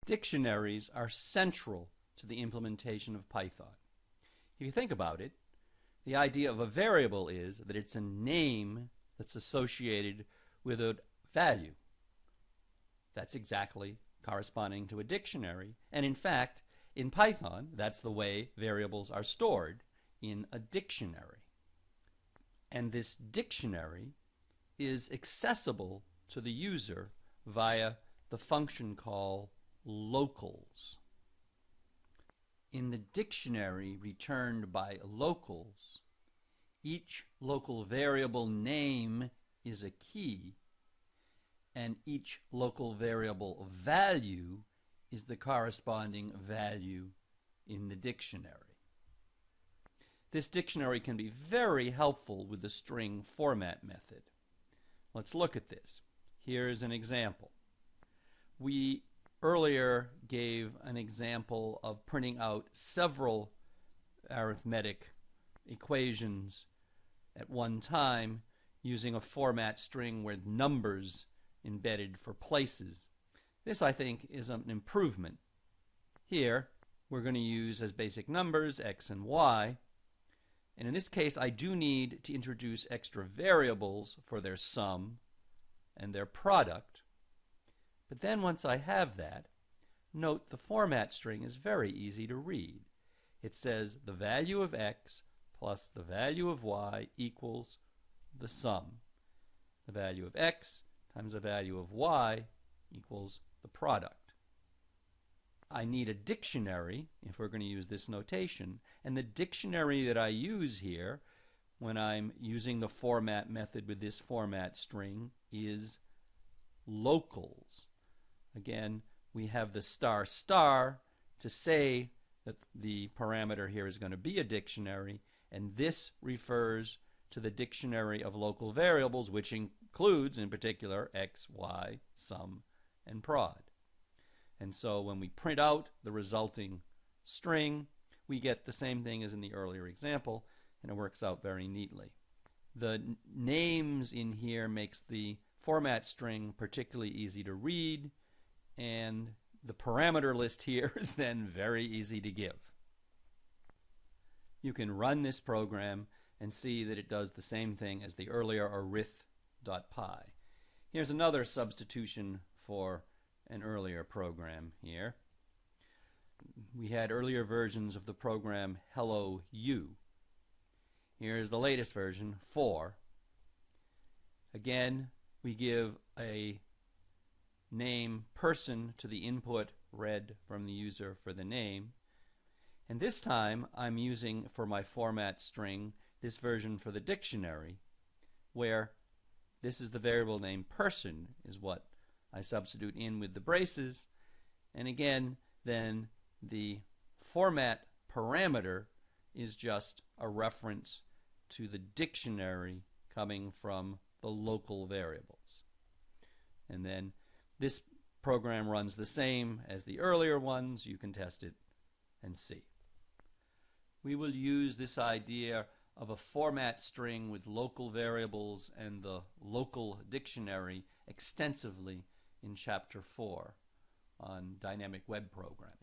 Dictionaries are central to the implementation of Python. If you think about it, the idea of a variable is that it's a name that's associated with a value. That's exactly corresponding to a dictionary. And in fact, in Python, that's the way variables are stored, in a dictionary. And this dictionary is accessible to the user via the function call locals. In the dictionary returned by locals, each local variable name is a key, and each local variable value is the corresponding value in the dictionary. This dictionary can be very helpful with the string format method. Let's look at this. Here's an example. We earlier gave an example of printing out several arithmetic equations at one time using a format string with numbers embedded for places. This, I think, is an improvement. Here, we're going to use as basic numbers x and y. And in this case, I do need to introduce extra variables for their sum and their product. But then once I have that, note the format string is very easy to read. It says the value of x plus the value of y equals the sum. The value of x times the value of y equals the product. I need a dictionary if we're going to use this notation, and the dictionary that I use here when I'm using the format method with this format string is locals. Again, we have the star star to say that the parameter here is going to be a dictionary, and this refers to the dictionary of local variables, which includes in particular x, y, sum, and prod. And so when we print out the resulting string, we get the same thing as in the earlier example, and it works out very neatly. The names in here makes the format string particularly easy to read, and the parameter list here is then very easy to give. You can run this program and see that it does the same thing as the earlier arith.py. Here's another substitution for an earlier program here. We had earlier versions of the program Hello U. Here's the latest version, 4. Again, we give a name person to the input read from the user for the name. And this time I'm using for my format string this version for the dictionary, where this is the variable name person is what I substitute in with the braces, and again then the format parameter is just a reference to the dictionary coming from the local variables. And then this program runs the same as the earlier ones. You can test it and see. We will use this idea of a format string with local variables and the local dictionary extensively in Chapter 4 on dynamic web programming.